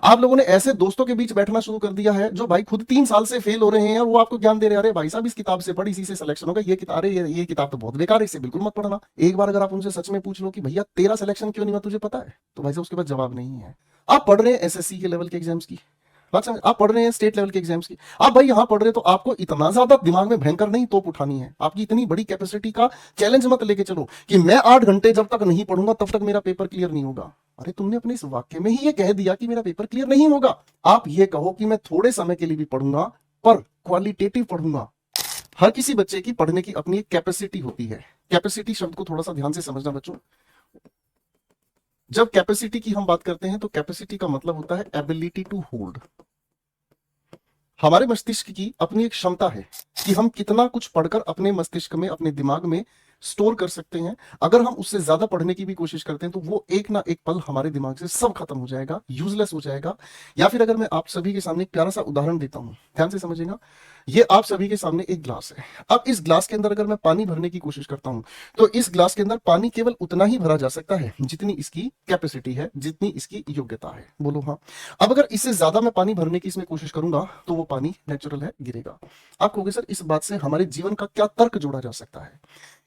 आप लोगों ने ऐसे दोस्तों के बीच बैठना शुरू कर दिया है जो भाई खुद 3 साल से फेल हो रहे हैं, वो आपको ज्ञान दे रहे हैं, अरे भाई साहब इस किताब से पढ़, इसी से सिलेक्शन होगा, ये किताब, अरे ये किताब तो बहुत बेकार है, इसे बिल्कुल मत पढ़ना। एक बार अगर आप उनसे सच में पूछ लो कि भैया तेरा सिलेक्शन क्यों नहीं हुआ तुझे पता है, तो भाई साहब उसके पास जवाब नहीं है। आप पढ़ रहे हैं एसएससी के लेवल के एग्जाम्स की बात समझ, आप पढ़ रहे हैं स्टेट लेवल के एग्जाम्स की, आप भाई यहां पढ़ रहे तो आपको इतना ज्यादा दिमाग में भयंकर नहीं तोप उठानी है, आपकी इतनी बड़ी कैपेसिटी का चैलेंज मत लेके चलो कि मैं 8 घंटे जब तक नहीं पढ़ूंगा तब तक मेरा पेपर क्लियर नहीं होगा। अरे तुमने अपने इस वाक्य में ही ये कह दिया कि मेरा पेपर क्लियर नहीं होगा। आप ये कहो कि मैं थोड़े समय के लिए भी पढ़ूंगा पर क्वालिटेटिव पढ़ूंगा। हर किसी बच्चे की पढ़ने की अपनी एक कैपेसिटी होती है। कैपेसिटी शब्द को थोड़ा सा ध्यान से समझना बच्चों। जब कैपेसिटी की हम बात करते हैं तो कैपेसिटी का मतलब होता है एबिलिटी टू होल्ड। हमारे मस्तिष्क की अपनी एक क्षमता है कि हम कितना कुछ पढ़कर अपने मस्तिष्क में, अपने दिमाग में स्टोर कर सकते हैं। अगर हम उससे ज्यादा पढ़ने की भी कोशिश करते हैं तो वो एक ना एक पल हमारे दिमाग से सब खत्म हो जाएगा, यूजलेस हो जाएगा। या फिर अगर मैं आप सभी के सामने एक प्यारा सा उदाहरण देता हूं, ध्यान से समझिएगा। ये आप सभी के सामने एक ग्लास है। अब इस ग्लास के अंदर अगर मैं पानी भरने की कोशिश करता हूं तो इस ग्लास के अंदर पानी केवल उतना ही भरा जा सकता है जितनी इसकी कैपेसिटी है, जितनी इसकी योग्यता है। बोलो हाँ। अब अगर इससे ज्यादा मैं पानी भरने की इसमें कोशिश करूंगा तो वो पानी नेचुरल है, गिरेगा। आप कहोगे सर इस बात से हमारे जीवन का क्या तर्क जोड़ा जा सकता है?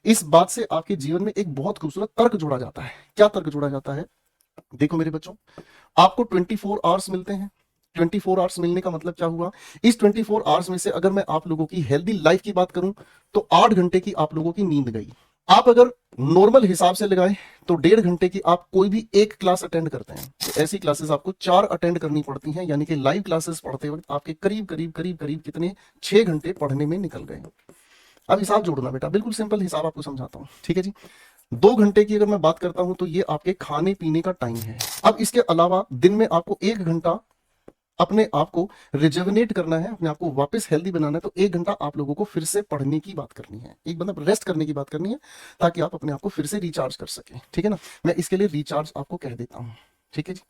इस बात से आपके जीवन में एक बहुत खूबसूरत तर्क जोड़ा जाता है। क्या तर्क जोड़ा जाता है? देखो मेरे बच्चों, आपको 24 आवर्स मिलते हैं। 24 आवर्स मिलने का मतलब क्या हुआ? इस 24 आवर्स में से अगर मैं आप लोगों की हेल्दी लाइफ की बात करूं तो 8 घंटे की आप लोगों की नींद गई। आप अगर नॉर्मल हिसाब से लगाएं तो 1.5 घंटे की आप कोई भी एक क्लास अटेंड करते हैं, तो ऐसी क्लासेस आपको 4 अटेंड करनी पड़ती हैं, यानी कि लाइव क्लासेस पढ़ते वक्त आपके करीब करीब करीब करीब कितने 6 घंटे पढ़ने में निकल गए। अब हिसाब जोड़ना बेटा, बिल्कुल सिंपल हिसाब आपको समझाता हूं, ठीक है जी। 2 घंटे की अगर मैं बात करता हूं तो ये आपके खाने पीने का टाइम है। अब इसके अलावा दिन में आपको 1 घंटा अपने आप को रिजुविनेट करना है, अपने आप को वापस हेल्दी बनाना है, तो 1 घंटा आप लोगों को फिर से पढ़ने की बात करनी है, एक मतलब रेस्ट करने की बात करनी है, ताकि आप अपने आप को फिर से रिचार्ज कर सकें। ठीक है ना, मैं इसके लिए रिचार्ज आपको कह देता हूं, ठीक है जी।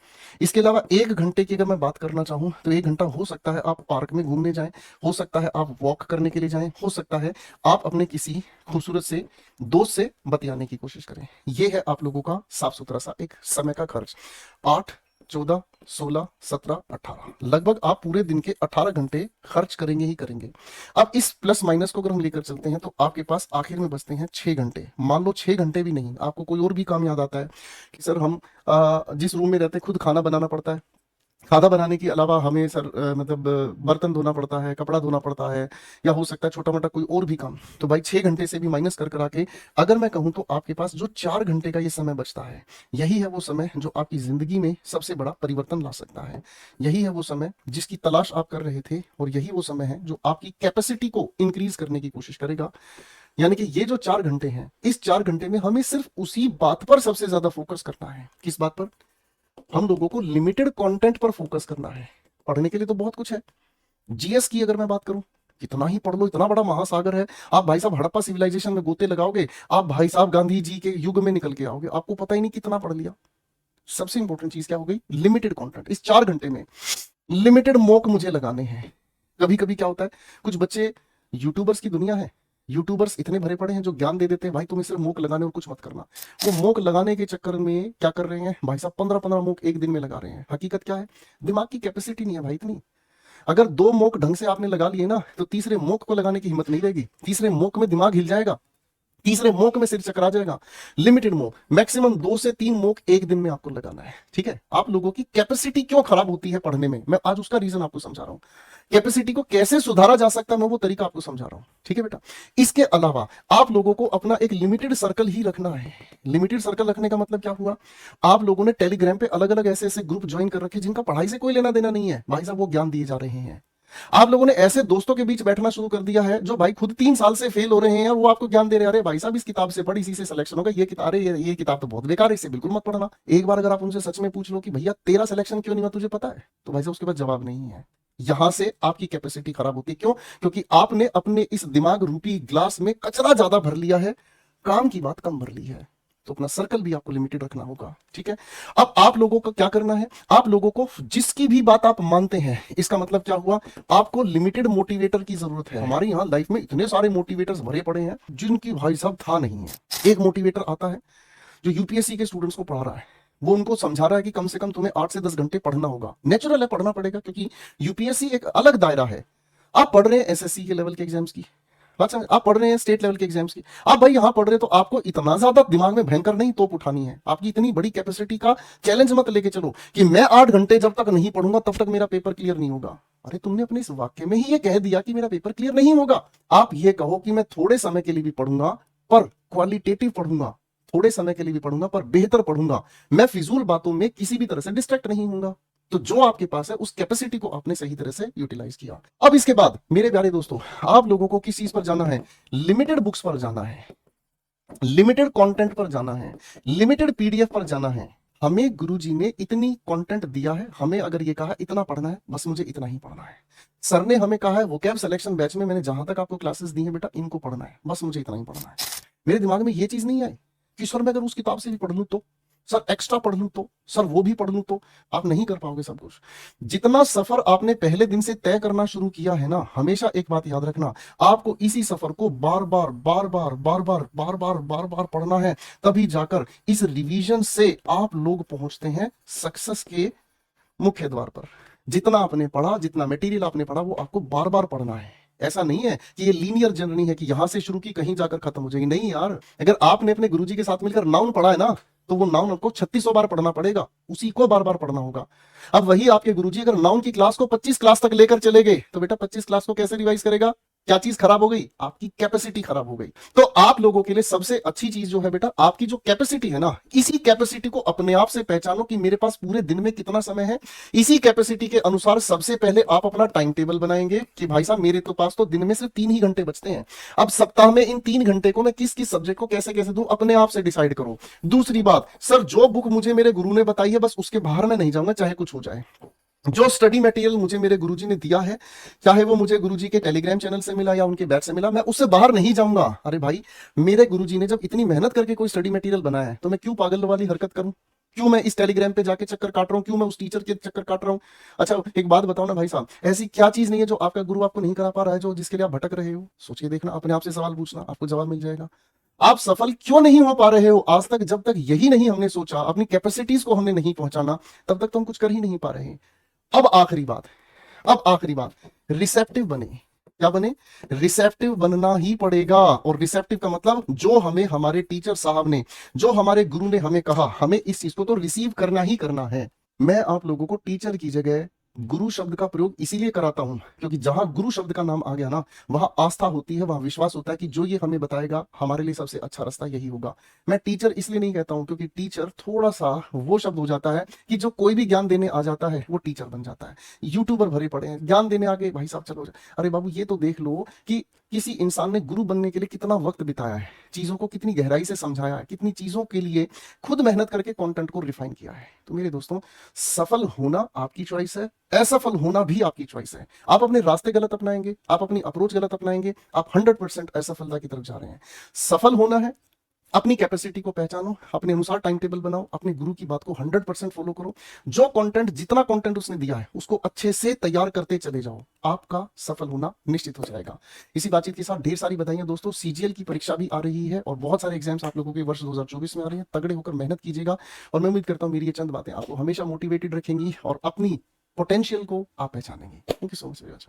इसके अलावा 1 घंटे की अगर मैं बात करना चाहूं तो 1 घंटा हो सकता है आप पार्क में घूमने जाएं, हो सकता है आप वॉक करने के लिए जाएं, हो सकता है आप अपने किसी खूबसूरत से दोस्त से बतियाने की कोशिश करें। यह है आप लोगों का साफ सुथरा सा एक समय का खर्च। 8, 14, 16, 17, 18, लगभग आप पूरे दिन के 18 घंटे खर्च करेंगे ही करेंगे। अब इस प्लस माइनस को अगर हम लेकर चलते हैं तो आपके पास आखिर में बचते हैं 6 घंटे। मान लो 6 घंटे भी नहीं, आपको कोई और भी काम याद आता है कि सर हम जिस रूम में रहते हैं खुद खाना बनाना पड़ता है, खाना बनाने के अलावा हमें सर मतलब बर्तन धोना पड़ता है, कपड़ा धोना पड़ता है, या हो सकता है छोटा मोटा कोई और भी काम, तो भाई 6 घंटे से भी माइनस कर करा के अगर मैं कहूं तो आपके पास जो 4 घंटे का ये समय बचता है, यही है वो समय जो आपकी जिंदगी में सबसे बड़ा परिवर्तन ला सकता है। यही है वो समय जिसकी तलाश आप कर रहे थे, और यही वो समय है जो आपकी कैपेसिटी को इंक्रीज करने की कोशिश करेगा। यानी कि ये जो 4 घंटे हैं, इस 4 घंटे में हमें सिर्फ उसी बात पर सबसे ज्यादा फोकस करना है। किस बात पर? हम लोगों को लिमिटेड कंटेंट पर फोकस करना है। पढ़ने के लिए तो बहुत कुछ है। जीएस की अगर मैं बात करूं, कितना ही पढ़ लो, इतना बड़ा महासागर है। आप भाई साहब हड़प्पा सिविलाइजेशन में गोते लगाओगे, आप भाई साहब गांधी जी के युग में निकल के आओगे, आपको पता ही नहीं कितना पढ़ लिया। सबसे इंपॉर्टेंट चीज क्या हो गई? Limited content. इस 4 घंटे में लिमिटेड मॉक मुझे लगाने हैं। कभी कभी क्या होता है, कुछ बच्चे, यूट्यूबर्स की दुनिया है, यूट्यूबर्स इतने भरे पड़े हैं जो ज्ञान दे देते हैं भाई तुम्हें सिर्फ मोक लगाने और कुछ मत करना। वो मोक लगाने के चक्कर में क्या कर रहे हैं भाई साहब, 15-15 मोक एक दिन में लगा रहे हैं। हकीकत क्या है? दिमाग की कैपेसिटी नहीं है भाई इतनी। अगर 2 मोक ढंग से आपने लगा लिए ना तो तीसरे मोक को लगाने की हिम्मत नहीं रहेगी। तीसरे मोक में दिमाग हिल जाएगा, तीसरे मोक में सिर चकरा जाएगा। लिमिटेड मोक, मैक्सिमम 2 से 3 मोक एक दिन में आपको लगाना है। ठीक है, आप लोगों की कैपेसिटी क्यों खराब होती है पढ़ने में, मैं आज उसका रीजन आपको समझा रहा हूं। कैपेसिटी को कैसे सुधारा जा सकता है मैं वो तरीका आपको समझा रहा हूं, ठीक है बेटा। इसके अलावा आप लोगों को अपना एक लिमिटेड सर्कल ही रखना है। लिमिटेड सर्कल रखने का मतलब क्या हुआ? आप लोगों ने टेलीग्राम पे अलग अलग ऐसे ऐसे ग्रुप ज्वाइन कर रखे जिनका पढ़ाई से कोई लेना देना नहीं है, भाई साहब वो ज्ञान दिए जा रहे हैं। आप लोगों ने ऐसे दोस्तों के बीच बैठना शुरू कर दिया है जो भाई खुद 3 साल से फेल हो रहे हैं, वो आपको ज्ञान दे रहे हैं, अरे भाई साहब इस किताब से पढ़, इसी से सिलेक्शन होगा, ये किताब, अरे ये किताब तो बहुत बेकार है, इसे बिल्कुल मत पढ़ना। एक बार अगर आप उनसे सच में पूछ लो कि भैया तेरा सिलेक्शन क्यों नहीं हुआ तुझे पता है, तो भाई साहब उसके पास जवाब नहीं है। यहां से आपकी कैपेसिटी खराब होती है। क्यों? क्योंकि आपने अपने इस दिमाग रूपी ग्लास में कचरा ज्यादा भर लिया है, काम की बात कम भर ली है। तो अपना सर्कल भी आपको लिमिटेड रखना होगा, ठीक है। अब आप लोगों को क्या करना है? आप लोगों को जिसकी भी बात आप मानते हैं, इसका मतलब क्या हुआ? आपको लिमिटेड मोटिवेटर की जरूरत है। हमारे यहाँ लाइफ में इतने सारे मोटिवेटर्स भरे पड़े हैं जिनकी भाई साहब था नहीं है। एक मोटिवेटर आता है जो यूपीएससी के स्टूडेंट्स को पढ़ा रहा है, वो उनको समझा रहा है कि कम से कम तुम्हें 8 से 10 घंटे पढ़ना होगा। नेचुरल है, पढ़ना पड़ेगा, क्योंकि यूपीएससी एक अलग दायरा है। आप पढ़ रहे हैं एसएससी के लेवल के एग्जाम्स की, बात समझ, आप पढ़ रहे हैं स्टेट लेवल के एग्जाम्स की, आप भाई यहां पढ़ रहे हैं तो आपको इतना ज्यादा दिमाग में भयंकर नहीं तोप उठानी है। आपकी इतनी बड़ी कैपेसिटी का चैलेंज मत लेके चलो कि मैं 8 घंटे जब तक नहीं पढ़ूंगा तब तक मेरा पेपर क्लियर नहीं होगा। अरे तुमने अपने इस वाक्य में ही ये कह दिया कि मेरा पेपर क्लियर नहीं होगा। आप ये कहो कि मैं थोड़े समय के लिए भी पढ़ूंगा पर क्वालिटेटिव पढ़ूंगा, थोड़े समय के लिए भी पढ़ूंगा पर बेहतर पढ़ूंगा, मैं फिजूल बातों में किसी भी तरह से डिस्ट्रैक्ट नहीं होऊंगा। तो जो आपके पास है उस कैपेसिटी को आपने सही तरह से यूटिलाइज किया। अब इसके बाद मेरे प्यारे दोस्तों, आप लोगों को किस चीज पर जाना है? लिमिटेड बुक्स पर जाना है, लिमिटेड कंटेंट पर जाना है, लिमिटेड पीडीएफ पर जाना है। हमें गुरुजी ने इतनी कंटेंट दिया है, हमें अगर ये कहा इतना पढ़ना है, बस मुझे इतना ही पढ़ना है। सर ने हमें कहा है वोकैब सिलेक्शन बैच में मैंने जहां तक आपको क्लासेस दी है बेटा इनको पढ़ना है, बस मुझे इतना ही पढ़ना है। मेरे दिमाग में ये चीज नहीं आई कि सर मैं अगर उस किताब से भी पढ़ लूं तो, सर एक्स्ट्रा पढ़ लूं तो, सर वो भी पढ़ लूं तो। आप नहीं कर पाओगे सब कुछ। जितना सफर आपने पहले दिन से तय करना शुरू किया है ना, हमेशा एक बात याद रखना, आपको इसी सफर को बार बार बार बार बार बार बार बार बार बार पढ़ना है। तभी जाकर इस रिवीजन से आप लोग पहुंचते हैं सक्सेस के मुख्य द्वार पर। जितना आपने पढ़ा, जितना मटेरियल आपने पढ़ा, वो आपको बार बार पढ़ना है। ऐसा नहीं है कि ये लीनियर जर्नी है कि यहां से शुरू की कहीं जाकर खत्म हो जाएगी। नहीं यार, अगर आपने अपने गुरुजी के साथ मिलकर नाउन पढ़ा है ना, तो वो नाउन आपको 3600 बार पढ़ना पड़ेगा, उसी को बार बार पढ़ना होगा। अब वही आपके गुरुजी अगर नाउन की क्लास को 25 क्लास तक लेकर चले गए, तो बेटा 25 क्लास को कैसे रिवाइज करेगा? क्या चीज खराब हो गई? आपकी कैपेसिटी खराब हो गई। तो आप लोगों के लिए सबसे अच्छी चीज जो है बेटा, आपकी जो कैपेसिटी है ना, इसी कैपेसिटी को अपने आप से पहचानो कि मेरे पास पूरे दिन में कितना समय है। इसी कैपेसिटी के अनुसार सबसे पहले आप अपना टाइम टेबल बनाएंगे कि भाई साहब मेरे तो पास तो दिन में सिर्फ 3 ही घंटे बचते हैं। अब सप्ताह में इन 3 घंटे को मैं किस किस सब्जेक्ट को कैसे कैसे दूं, अपने आप से डिसाइड करो। दूसरी बात, सर जो बुक मुझे मेरे गुरु ने बताई है बस उसके बाहर मैं नहीं जाऊंगा, चाहे कुछ हो जाए। जो स्टडी मटेरियल मुझे मेरे गुरुजी ने दिया है, चाहे वो मुझे गुरुजी के टेलीग्राम चैनल से मिला या उनके बैच से मिला, मैं उससे बाहर नहीं जाऊंगा। अरे भाई, मेरे गुरुजी ने जब इतनी मेहनत करके कोई स्टडी मटेरियल बनाया है, तो मैं क्यों पागल वाली हरकत करूं? क्यों मैं इस टेलीग्राम पे जाके चक्कर काट रहा हूं? क्यों मैं उस टीचर के चक्कर काट रहा हूं? अच्छा एक बात बताओ ना भाई साहब, ऐसी क्या चीज नहीं है जो आपका गुरु आपको नहीं करा पा रहा है, जो जिसके लिए आप भटक रहे हो? सोचिए, देखना, अपने आप से सवाल पूछना, आपको जवाब मिल जाएगा। आप सफल क्यों नहीं हो पा रहे हो आज तक? जब तक यही नहीं हमने सोचा, अपनी कैपेसिटीज को हमने नहीं पहुंचाना, तब तक तो हम कुछ कर ही नहीं पा रहे हैं। अब आखिरी बात, अब आखिरी बात, रिसेप्टिव बने। क्या बने? रिसेप्टिव बनना ही पड़ेगा। और रिसेप्टिव का मतलब, जो हमें हमारे टीचर साहब ने, जो हमारे गुरु ने हमें कहा, हमें इस चीज को तो रिसीव करना ही करना है। मैं आप लोगों को टीचर की जगह गुरु शब्द का प्रयोग इसीलिए कराता हूं, क्योंकि जहां गुरु शब्द का नाम आ गया ना, वहां आस्था होती है, वहां विश्वास होता है कि जो ये हमें बताएगा हमारे लिए सबसे अच्छा रास्ता यही होगा। मैं टीचर इसलिए नहीं कहता हूं क्योंकि टीचर थोड़ा सा वो शब्द हो जाता है कि जो कोई भी ज्ञान देने आ जाता है वो टीचर बन जाता है। यूट्यूबर भरे पड़े हैं ज्ञान देने आगे, भाई साहब चलो। अरे बाबू, ये तो देख लो कि किसी इंसान ने गुरु बनने के लिए कितना वक्त बिताया है, चीजों को कितनी गहराई से समझाया है, कितनी चीजों के लिए खुद मेहनत करके कंटेंट को रिफाइन किया है। तो मेरे दोस्तों, सफल होना आपकी चॉइस है, असफल होना भी आपकी चॉइस है। आप अपने रास्ते गलत अपनाएंगे, आप अपनी अप्रोच गलत अपनाएंगे, आप 100% असफलता की तरफ जा रहे हैं। सफल होना है, अपनी कैपेसिटी को पहचानो, अपने अनुसार टाइम टेबल बनाओ, अपने गुरु की बात को 100% फॉलो करो। जो कंटेंट, जितना कंटेंट उसने दिया है उसको अच्छे से तैयार करते चले जाओ, आपका सफल होना निश्चित हो जाएगा। इसी बातचीत के साथ ढेर सारी बधाइयां दोस्तों, सीजीएल की परीक्षा भी आ रही है और बहुत सारे एग्जाम्स आप लोगों के वर्ष 2024 में आ रहे हैं। तगड़े होकर मेहनत कीजिएगा और मैं उम्मीद करता हूं मेरी ये चंद बातें आपको हमेशा मोटिवेटेड रखेंगी और अपनी पोटेंशियल को आप पहचानेंगे। Thank you so much.